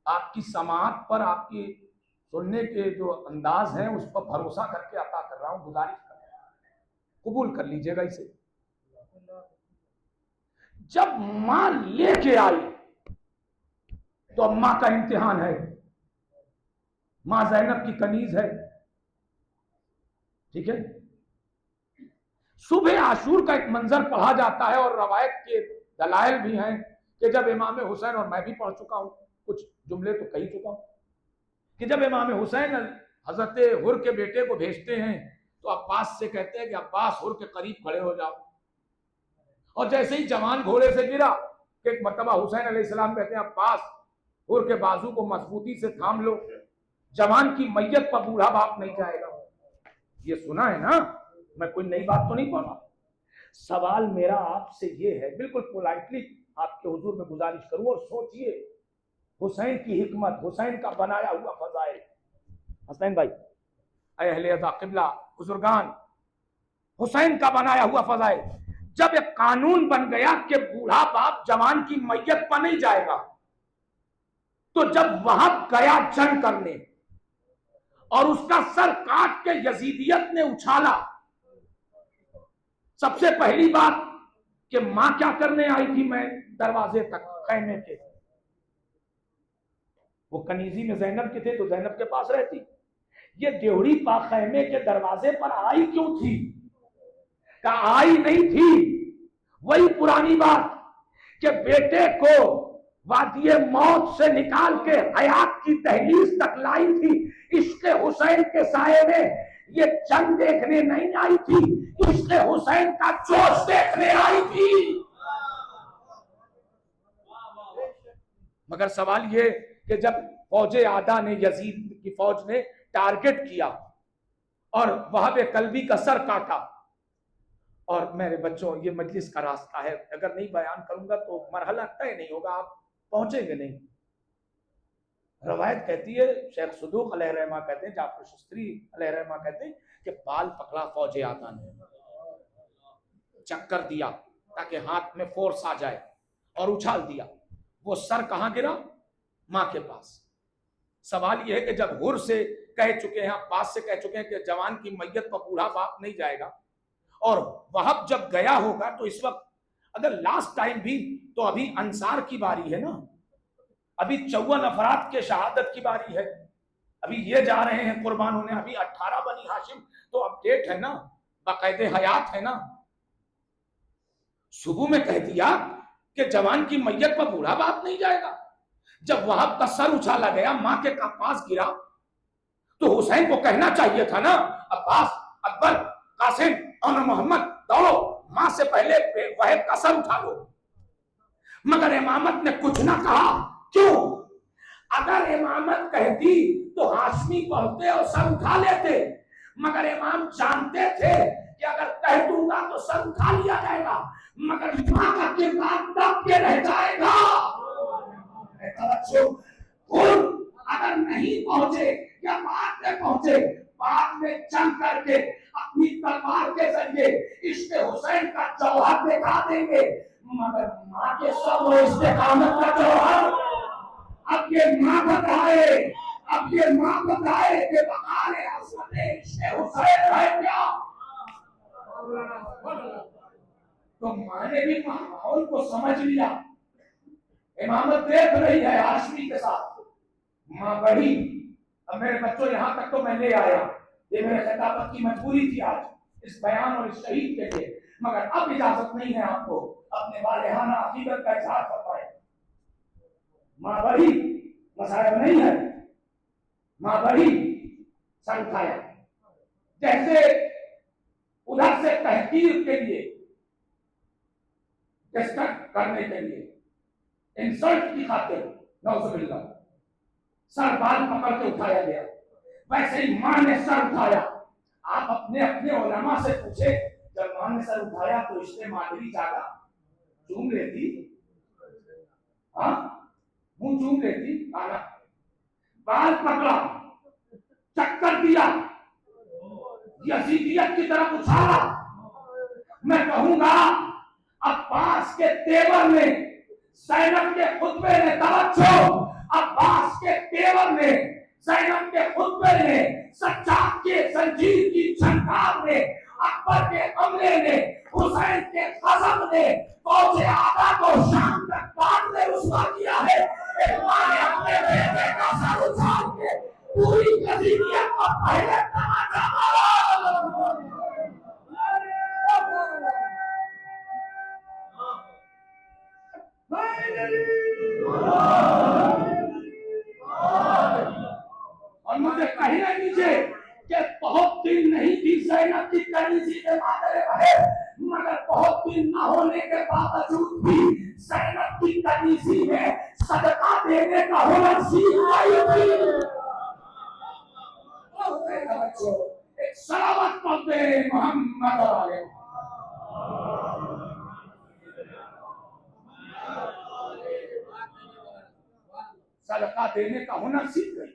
आपकी समाअत पर, आपकी सुनने के जो अंदाज है उस पर भरोसा करके अता कर रहा हूं, गुजारिश कर रहा हूं, कबूल कर लीजिएगा इसे। जब मां लेके आई तो अब मां का इम्तिहान है। मां ज़ैनब की कनीज है, ठीक है। सुबह आशूर का एक मंजर पढ़ा जाता है और रवायत के दलाइल भी हैं कि जब इमाम हुसैन, और मैं भी पढ़ चुका हूं, कुछ जुमले तो कही चुका हूं, कि जब इमाम हुसैन हजरत हुर के बेटे को भेजते हैं तो अब्बास से कहते हैं कि अब्बास हुर के करीब खड़े हो जाओ। और जैसे ही जवान घोड़े से गिरा कि एक मर्तबा हुसैन अलैहिस्सलाम कहते हैं अब्बास हुर के बाजू को मजबूती से थाम लो, जवान की मैयत पर बूढ़ा बाप नहीं जाएगा। ये सुना है ना, मैं कोई नई बात तो नहीं पढ़ रहा। सवाल मेरा आपसे ये है, बिल्कुल पोलाइटली आपके हुजूर में गुजारिश करूं, और सोचिए हुसैन की हिकमत, हुसैन का बनाया हुआ फजाइल। हसनैन भाई, अहले अज़ा क़िबला, बुजुर्गान, हुसैन का बनाया हुआ फजाइल। जब एक कानून बन गया कि बूढ़ा बाप जवान की मैयत पर नहीं जाएगा, तो जब वहां गया जंग करने और उसका सर काट के यजीदियत ने उछाला, सबसे पहली बात कि मां क्या करने आई थी, मैं दरवाजे तक खैमे के, वो कनीजी में ज़ैनब के थे तो ज़ैनब के पास रहती। ये डेवड़ी पा खैमे के दरवाजे पर आई क्यों थी? का आई नहीं थी, वही पुरानी बात कि बेटे को वादिये मौत से निकाल के हयात की दहलीज तक लाई थी। इश्क़ हुसैन के साये में ये जंग देखने नहीं आई थी, इश्क़ हुसैन का जोश देखने आई थी। मगर सवाल ये कि जब फौजे आदा ने, यजीद की फौज ने टारगेट किया और वहाब कल्बी का सर काटा, और मेरे बच्चों ये मजलिस का रास्ता है, अगर नहीं बयान करूंगा तो मरहला तय नहीं होगा, आप पहुंचेंगे नहीं। रवायत कहती है, शेख सदूक अलैहिर्रहमा कहते हैं, जाफर शस्त्री अलैहिर्रहमा कहते हैं कि बाल पकड़ा फौजे आदा ने, चक्कर दिया ताकि हाथ में फोर्स आ जाए और उछाल दिया। वो सर कहां गिरा? मां के पास। सवाल यह है कि जब हुर से कह चुके हैं, अब्बास से कह चुके हैं कि जवान की मैयत पर बूढ़ा बाप नहीं जाएगा, और वहाब जब गया होगा तो इस वक्त अगर लास्ट टाइम भी, तो अभी अंसार की बारी है ना, अभी 54 अफराद के शहादत की बारी है, अभी ये जा रहे हैं कुर्बान होने, अभी 18 बनी हाशिम तो अपडेट है ना, बाकायदे हयात है ना। सुबह में कह दिया कि जवान की मैयत पर बूढ़ा बाप नहीं जाएगा। जब वहाब का सर उछाला गया, मां के पास गिरा, तो हुसैन को कहना चाहिए था ना, अब्बास, अकबर, कासिम और मोहम्मद दौड़ो, मां से पहले वहाब का सर उठा लो। मगर इमामत ने कुछ ना कहा। क्यों? अगर इमामत कहती तो हाशमी पहुंचते और सर उठा लेते, मगर इमाम जानते थे कि अगर कह दूंगा तो सर उठा लिया जाएगा, मगर मां का किरदार दब के रह जाएगा। अगर नहीं पहुंचे या बाद में पहुंचे, बाद में जंग करके अपनी तलवार के जरिए इश्क हुसैन का जौहर दिखा देंगे, मगर माँ के सब इस्तेकामत का जौहर अब ये माँ बताए, अब ये माँ बताए कि बहारे हसरत इश्क हुसैन है क्या। तो माँ ने भी माहौल को समझ लिया, इमामत देख रही है हाशमी के साथ, माँ बढ़ी। अब मेरे बच्चों यहाँ तक तो मैं ले आया, ये मेरे खिताबत की मजबूरी थी आज इस बयान और इस शहीद के लिए, मगर अब इजाजत नहीं है आपको अपने वालिहाना अकीदत का इजहार कर पाए। माँ बढ़ी, मसायब नहीं है, माँ बढ़ी, सर उठाया, जैसे उधर से तहकीर के लिए, डिस्कस करने के लिए, इंसल्ट की खातिर नौजुबिल्लाह सर बाल पकड़ के उठाया गया, वैसे ही मां ने सर उठाया। आप अपने अपने उलमा से पूछे, जब मां ने सर उठाया तो इसने माधुरी जागा, चूम लेती, हाँ मुंह चूम लेती, आना बाल पकड़ा, चक्कर दिया, यजीदियत की तरफ उछाला। मैं कहूंगा अब्बास के तेवर ने, ज़ैनब के खुतबे ने, तवज्जो, अब्बास के तेवर ने, ज़ैनब के खुतबे ने, सज्जाद के जंजीर की झंकार ने, अकबर के हमले ने, हुसैन के गजब ने फौज आगा को शाम तक बांध में रुसवा किया है। एक मां ने अपने बेटे का सर उछाल के पूरी कसीदियत को पहले तमाचा मारा। और मुझे कहना कीजिए कि बहुत दिन नहीं थी ज़ैनब की कनीज़ी के मादरे रहे, मगर बहुत दिन न होने के बावजूद भी ज़ैनब की कनीज़ी में सदका देने का हुनर सीख आई थी। एक सलावत पढ़ते मोहम्मद वाले, सदका देने का हुनर सीख गई।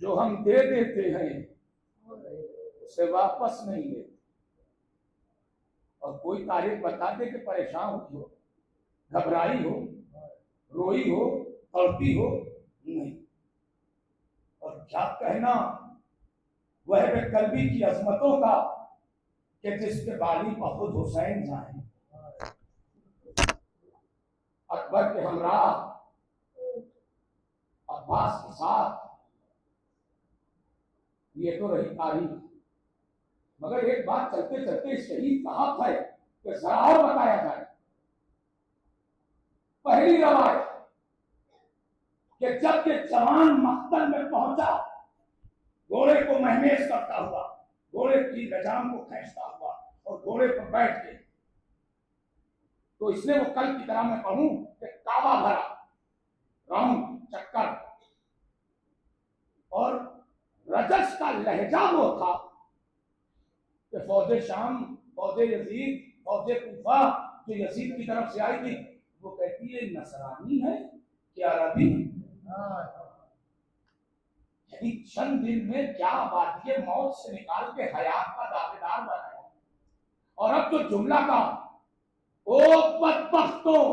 जो हम दे देते हैं उसे वापस नहीं लेते, और कोई तारीख बता दे कि परेशान हो, घबराई हो, रोई हो, तड़पी हो, नहीं। और क्या कहना वह कल्बी की अजमतों का कि जिसके बाली पर खुद हुसैन जाए, अकबर के हमराह, अब्बास के साथ, ये तो रही तारीख। मगर एक बात चलते चलते शहीद कहा था कि जरा और बताया जाए। पहली रवायत कि जब ये जवान मक्तल में पहुंचा, घोड़े को महमेज करता हुआ, घोड़े की गजाम को खींचता हुआ और घोड़े पर बैठ के, तो इसलिए वो कल की तरह मैं कहूं कि काबा भरा, राउंड चक्कर, और रजस का लहजा वो था कि फौजे शाम, फौजे यजीद, फौजे कूफा जो यजीद की तरफ से आई थी, वो कहती है नसरानी है क्या अरबी। यानी चंद दिन में क्या बात, ये मौत से निकाल के हयात का दावेदार बनाया। और अब जो जुमला का, ओ बदबख्तों,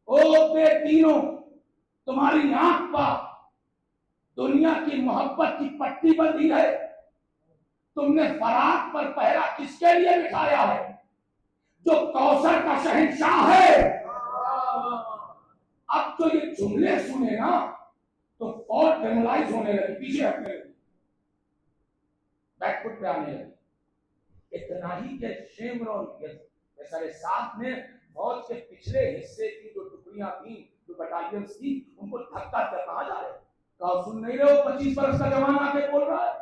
ओ बेदीनों, तुम्हारी आंख पर दुनिया की मोहब्बत की पट्टी बंधी है, तुमने फराक पर पहरा किसके लिए बिठाया है, जो कौसर का शहंशाह है। अब तो ये जुमले सुने ना तो और डेमोलाइज होने लगी, पीछे हटने लगी, बैकफुट पे आने लगी। इतना ही के शेमर और सारे साथ में फौज के पिछले हिस्से की जो टुकड़ियां थी, जो बटालियंस थी, उनको धक्का कहा जा रहा है। कहा सुन नहीं रहे हो, 25 वर्ष का जवान आके बोल रहा है।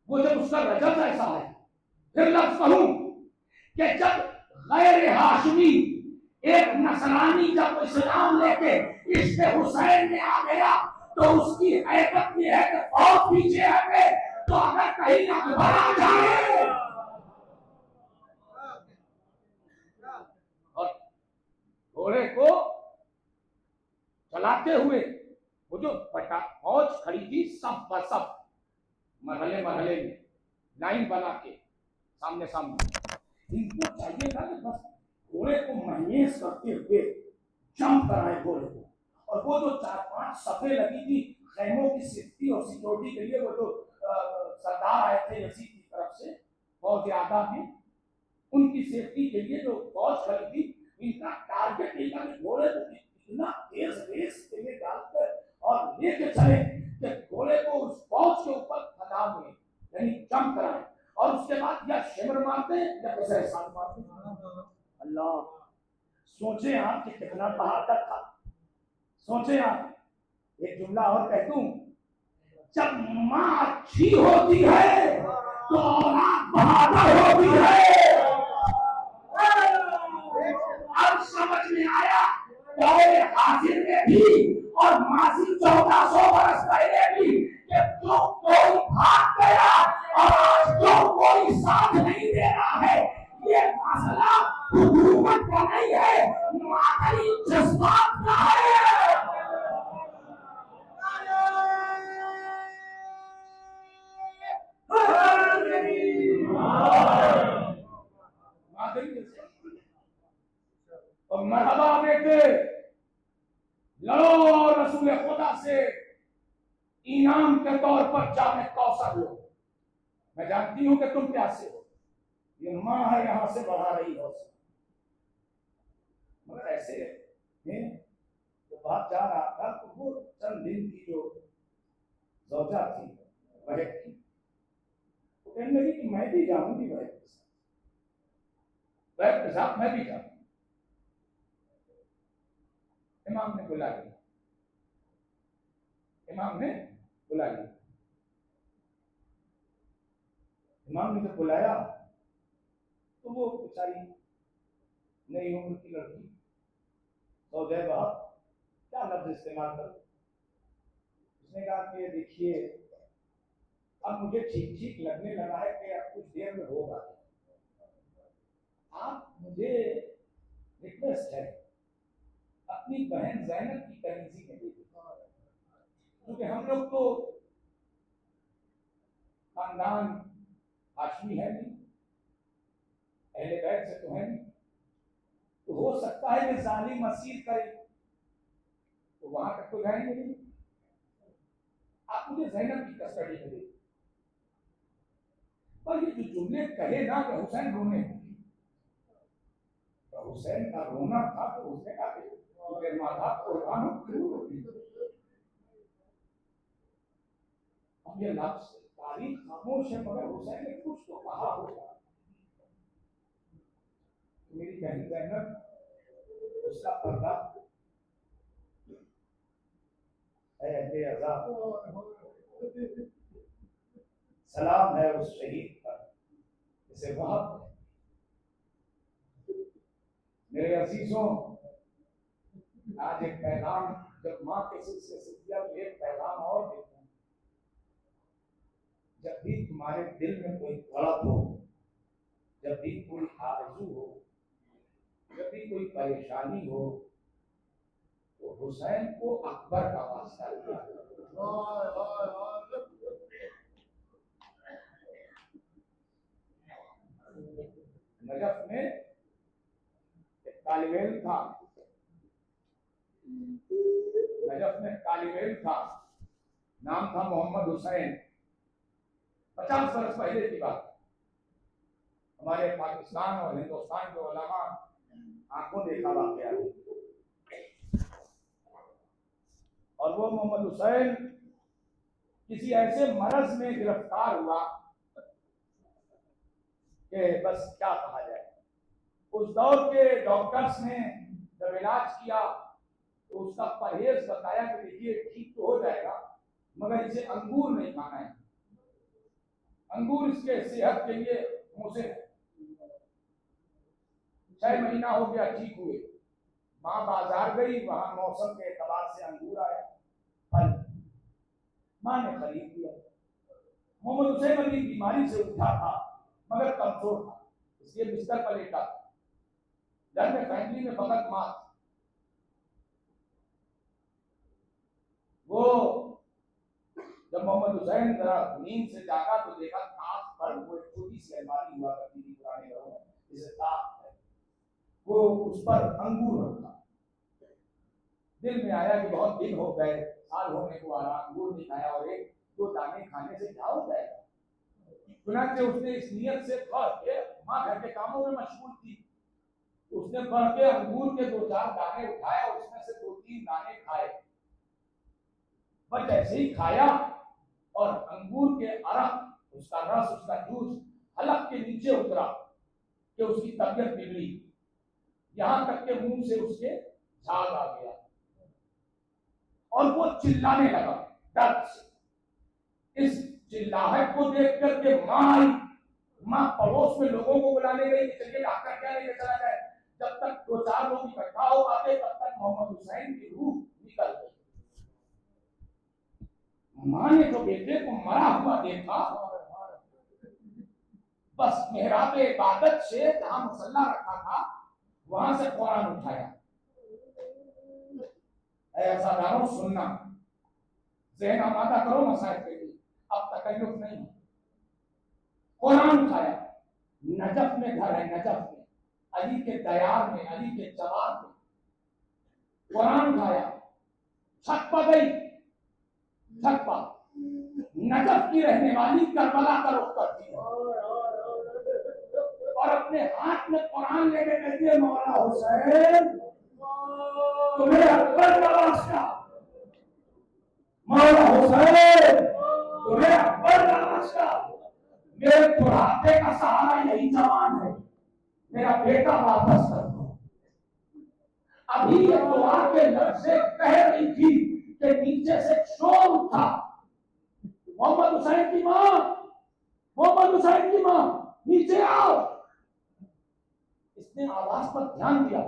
वो जब उसका रजत ऐसा है, फिर लफ्ज कहूं कि जब गैर हाशमी एक नसरानी जब इस्लाम लेके इश्क हुसैन में आ गया, तो उसकी हैबत ये है कि फौज पीछे हटे, तो अगर कहीं अकबर आ जाए और घोड़े को चलाते हुए, वो जो फौज खड़ी थी सब बसब, मरहले मरहले में लाइन बना के सामने सामने। इनको चाहिए था कि बस घोड़े को महेश करते हुए जंप कराए घोड़े को। और वो जो 4-5 सफे लगी थी खैमों की सेफ्टी और सिक्योरिटी के लिए, वो जो सरदार आए थे यजीद की तरफ से बहुत ज्यादा थी, उनकी सेफ्टी के लिए जो फौज खड़ी थी, इनका टारगेट ये था कि घोड़े को इतना तेज रेस के लिए डालकर और लेके चले कि घोड़े को उस फौज के ऊपर फना हुए, यानी जंप कराए, और उसके बाद या शिमर मारते या कुछ ऐसा मारते। अल्लाह, सोचे आप कि कितना बहादुर था। सोचे आप, एक जुमला और कह दूं, जब माँ अच्छी होती है तो औलाद बहादुर होती है। अब समझ में आया दौरे हाजिर में भी और मासी 1400 बरस पहले भी कि जो कोई भाग गया और आज जो कोई साथ नहीं दे रहा है, ये मसला हुकूमत का नहीं है, मादरी जज्बात का है। और मरहबा बेटे, लड़ो रसूल खुदा से इनाम के तौर पर जाने कौसर लो। मैं जानती हूं कि तुम प्यासे हो, ये मां है यहां से बढ़ा रही हो, मगर ऐसे में तो बात जा रहा था तो वो चंद दिन की जो जौजा थी वह की, वो कहने लगी कि मैं भी जाऊंगी वह के साथ मैं भी जाऊंगी। इमाम ने बुला लिया, इमाम ने बुला लिया। इमाम ने जब बुलाया तो वो बेचारी नई उम्र की लड़की सौजय बाप क्या लफ्ज इस्तेमाल कर, उसने कहा कि देखिए अब मुझे ठीक ठीक लगने लगा है कि अब कुछ देर में होगा, आप मुझे रिक्वेस्ट है अपनी बहन जैनब की कलीसी में दे दीजिए, क्योंकि हम लोग तो खानदान हाशमी है नहीं, अहले बैत से तो है नहीं, तो हो सकता है कि जालिम मसीह करे तो वहां तक तो जाएंगे नहीं, आप मुझे जैनब की कस्टडी में दे। पर ये जो जुमले कहे ना कि हुसैन रोने, तो हुसैन का रोना था तो उसने कहा कि माता कुर्बान हो। अब ये लफ्ज तारीख खामोश है, मगर हुसैन ने कुछ तो कहा होगा। मेरी बहन जैनब उसका पर्दा सलाम है उस शहीद पर जिसे बहुत। मेरे अजीजों, आज एक पैगाम जब माँ के सिलसिले से दिया तो एक पैगाम और देता हूं, जब भी तुम्हारे दिल में कोई तड़प हो, जब भी कोई आरज़ू हो, जब भी कोई परेशानी हो, तो हुसैन को अकबर का वास्ता दिया। नजफ में एक तालिब था, नजफ में तालिब था, नाम था मोहम्मद हुसैन। 50 वर्ष पहले की बात, हमारे पाकिस्तान और हिंदुस्तान के उलमा आंखों देखा वाकया है। और वो मोहम्मद हुसैन किसी ऐसे मरज में गिरफ्तार हुआ कि बस क्या कहा जाए। उस दौर के डॉक्टर्स ने जब इलाज किया तो उसका परहेज बताया कि देखिए ठीक तो हो जाएगा, मगर इसे अंगूर नहीं खाना है, अंगूर इसके सेहत के लिए मुझे 6 महीना हो गया ठीक हुए। माँ बाजार गई, वहां मौसम के एतबार से अंगूर आया, फल माँ ने खरीद लिया। मोहम्मद हुसैन अपनी बीमारी से उठा था मगर कमजोर था, इसलिए बिस्तर पर लेटा। घर में फैमिली में फकत माँ, वो जब मोहम्मद हुसैन जरा नींद से जागा तो देखा कांच पर वो एक छोटी सी अलमारी हुआ करती थी पुराने घरों में, जिसे ताक है, वो उस पर अंगूर रखा। दिल में आया कि बहुत दिन हो गए, साल होने को आ रहा, अंगूर नहीं खाया और एक दो दाने खाने से क्या हो जाएगा। चुनाचे उसने इस नियत से बढ़ के, माँ घर के कामों में मशगूल थी, उसने बढ़ के अंगूर के दो चार दाने उठाए और उसमें से दो तीन दाने खाए। बस जैसे ही खाया और अंगूर के अरक, उसका रस, उसका जूस हलक के नीचे उतरा कि उसकी तबीयत बिगड़ी, यहां तक के मुंह से उसके झाग आ गया और वो चिल्लाने लगा दर्द से। इस चिल्लाहट को देख करके माँ आई। माँ पड़ोस में लोगों को बुलाने गई कि चलिए डॉक्टर क्या लेके चला जाए। जब तक दो चार लोग इकट्ठा हो पाते तब तक मोहम्मद हुसैन की रूह निकल गई। माँ ने जो बेटे को मरा हुआ देखा, बस मेहराब इबादत से जहां मुसल्ला रखा था वहां से कुरान उठाया। ऐसा दारो सुनना, ज़हन आमादा करो मसाइल के लिए, अब तकल्लुफ नहीं। कुरान उठाया, नजफ में घर है, नजफ में, अली के दयार में, अली के जवाब में कुरान उठाया। छत पर गई, छत पर नजफ की रहने वाली करबला का रुख करती है और अपने हाथ में कुरान लेके कहती है, मौला हुसैन तुम्हें अकबर का वास्ता, मौला हुसैन तुम्हें अकबर का वास्ता, मेरे बुढ़ापे का सहारा यही जवान है, मेरा बेटा वापस कर दो। अभी ये दुआ के लफ्ज़े कह रही थी कि नीचे से शोर उठा, मोहम्मद हुसैन की माँ, मोहम्मद हुसैन की माँ नीचे आओ। इसने आवाज पर ध्यान दिया,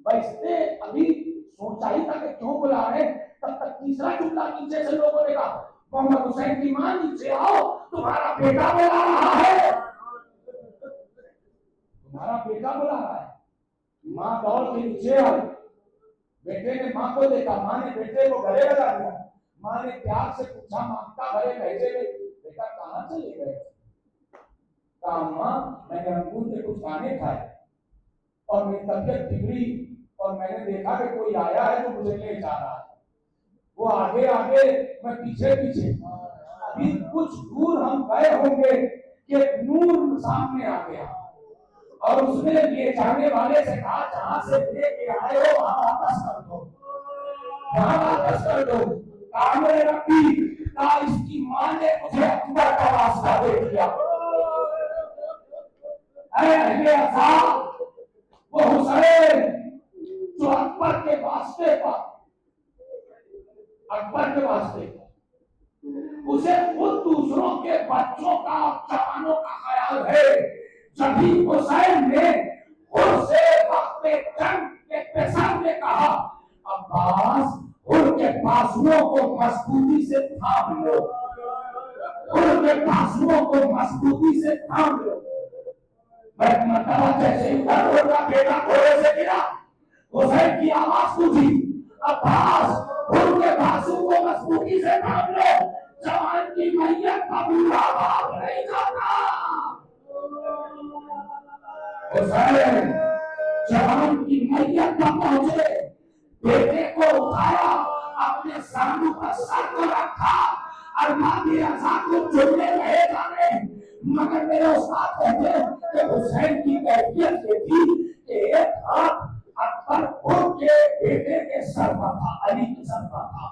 भाई इसने अभी सोचा ही था कि क्यों बुला रहे, तब तक तीसरा जुमला नीचे से लोगों ने कहा, मोहम्मद हुसैन की माँ नीचे आओ, तुम्हारा बेटा बुला रहा है, तुम्हारा बेटा बुला रहा है। माँ दौड़ के नीचे आई, बेटे ने माँ को देखा, माँ ने बेटे को गले लगा दिया। माँ ने प्यार से पूछा, मांगता भरे लहजे में, बेटा कहाँ चले गए? कहा माँ मैंने अंगूर के कुछ दाने खाए और मेरी तबीयत बिगड़ी और मैंने देखा कि कोई आया है जो मुझे ले जा रहा है, वो आगे आगे मैं पीछे पीछे। अभी कुछ दूर हम गए होंगे कि नूर सामने आ गया और उसने ले जाने वाले से कहा, जहां से लेके आए हो वहां वापस कर दो, वहां वापस कर दो। कामरे रखी का इसकी मां ने मुझे अकबर का वास्ता दे दिया। वो हुसैन जो अकबर के वास्ते पर, अकबर के वास्ते उसे खुद दूसरों के बच्चों का, जवानों का ख्याल है। जब भी हुसैन ने उससे वक्त जंग के पेशा में कहा, अब्बास उनके बाजुओं को मजबूती से थाम लो, उनके बाजुओं को मजबूती से थाम लो। जैसे ही का बेटा घोड़े से गिरा, हुसैन की आवाज सूझी, अब्बास उनके बाजू को मजबूती से थाम लो, जवान की मैयत का बूढ़ा भाग नहीं जाता। हुसैन जवान की मैयत पर पहुंचे, बेटे को उठाया, अपने सामने पर सर को रखा, अरमानी रजा को चुनने रहे जाने, मगर मेरे उस्ताद कहते हैं कि हुसैन की कैफियत ये थी कि एक हाथ अकबर के बेटे के सर पर था, अली के सर पर था,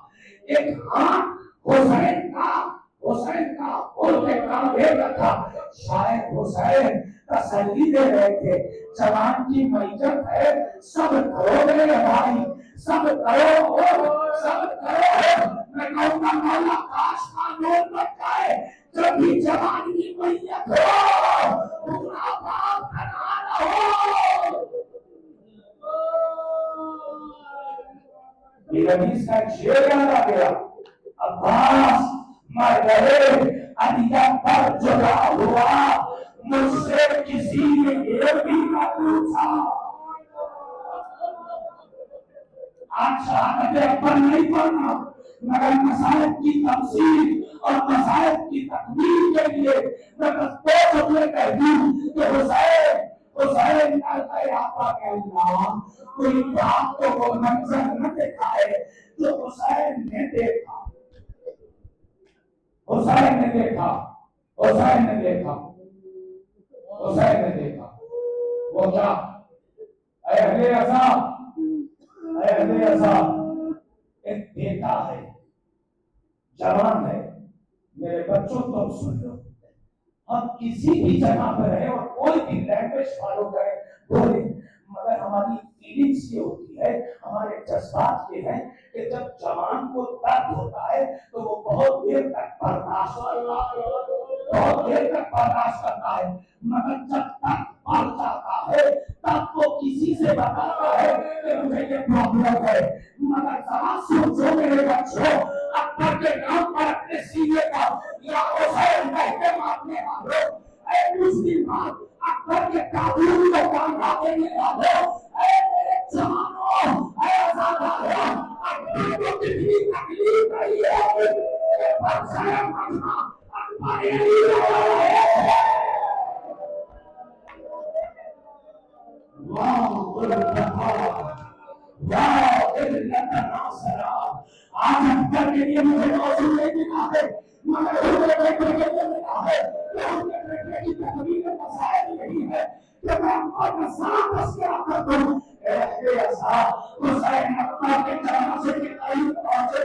एक हाथ हुसैन का उनके कांधे पर था। शायद हुसैन तसल्ली दे रहे थे, जवान की मैयत है, सब करो मेरे भाई, सब करो, सब करो। मैं कहूँगा मौला काश कानून बन जाए, जब भी जवान की मैयत हो, पूरा बाप खड़ा न हो। ये हदीस का एक शेर याद आ गया, अब्बास मर गए, अलिया पर जुदा हुआ, मुझसे किसी ने ये भी न पूछा। आज शहादत अकबर नहीं पढ़ना, मगर मसाइब की तफसील और मसाइब की तकमील के लिए मैं बस दो जुमले कह दूं कि हुसैन हुसैन आपा के अल्लाह कोई बात तो वो मंजर न दिखाए जो हुसैन ने देखा। हुसैन ने देखा, हुसैन ने देखा, हुसैन ने देखा। वो क्या? अहले अज़ा, अहले अज़ा, एक बेटा है, जवान है। मेरे बच्चों तुम सुन लो, हम किसी भी जगह पर रहे और कोई भी लैंग्वेज फॉलो करें बोले, मगर हमारी फीलिंग्स ये होती है, हमारे जज्बात ये हैं कि जब जवान को दर्द होता है तो वो बहुत देर तक बर्दाश्त करता है, बहुत देर तक बर्दाश्त करता है, मगर जब तक मर जाता है तब वो किसी से बताता है कि मुझे ये प्रॉब्लम है। मगर जरा सोचो मेरे बच्चों, अकबर के नाम पर अपने सीने पर या हुसैन कह के मारने वालों, ऐ मुस्लिमान अकबर के काबूल को कांधा देने वालों, ऐ मेरे जवानों, ऐ आजादारों, अकबर को कितनी तकलीफ रही है कि बरसरे मरना अकबर यही रहा है। आज अकबर के लिए मुझे मौजूद नहीं मिला है, मगर उनके बेटे के लिए मिला है। उनके बेटे की तकलीफ मसाइल यही है कि मैं अकबर का साथ तस्करा कर दूं। हुसैन अकबर के चरणों से किताई पहुंचे,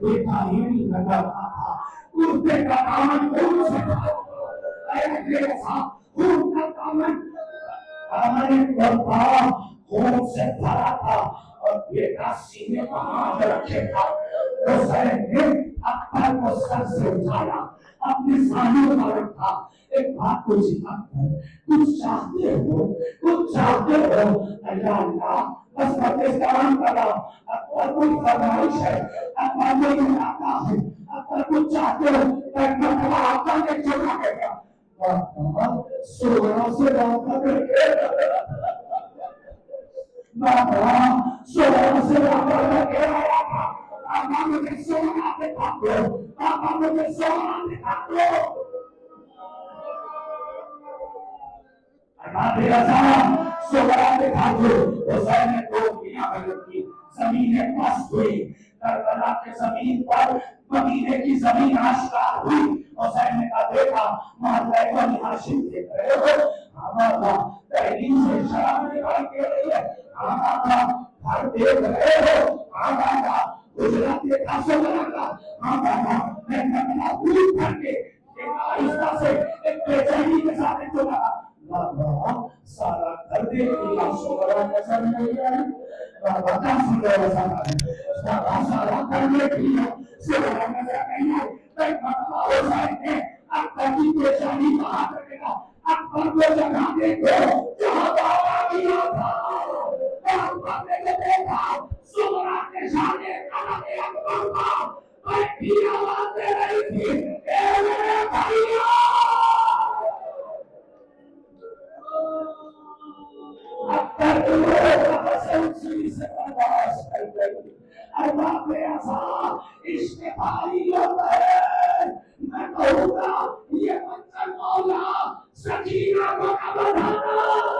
बेटा ही नहीं लगा था, कुर्ते का दामन खून से खून का दामन हमारे खून से भरा था और बेटा सीने पर हाथ रखे था। हुसैन ने अकबर को सर से उठाया, अपने सामने पर रखा। एक बात को सिखाता है, कुछ चाहते हो, कुछ चाहते हो, अल्लाह बस पाकिस्तान का अकबर कोई फरमाइश है, अकबर कोई इरादा है, अकबर कुछ चाहते हो, अकबर आपका नहीं छोड़ा गया। सोना से रास्ता करके बाबा सोना से रास्ता करके आया था। बाबा मुझे सोना दिखा दो, बाबा मुझे सोना दिखा दो। सोना दिखा दो। हुसैन ने दो मियां मदद की, जमीन मस्त हुई, करबला के जमीन पर मदीने की जमीन आश्कार हुई। हुसैन ने कहा देखा मोहल्ले को हाशिम देख रहे हो, हमारा तहरीर से शराब निकाल के रही है, हमारा घर देख रहे हो, हमारा गुजरात के कासों का हमारा मैं अपना दूर करके एक आहिस्ता से एक बेचैनी के साथ चला सारा घर देख लिया, सोरा नजर नहीं आया, बता सुंदर सारा घर देख लिया, सोरा नजर नहीं आया। हुसैन ने अकबर की बेचैनी कहा करेगा, अकबर को जगह देखो जहाँ बाबा किया था, अकबर ने देखा सोरा के सामने अकबर का बैठी आवाज दे रही थी, ए मेरे भाइयों, से बर्दाश्त कर गई। अल्लाह ऐसा इश्तिहारी होता है, मैं कहूँगा ये मंजर मौला सकीना को न बढ़ाना।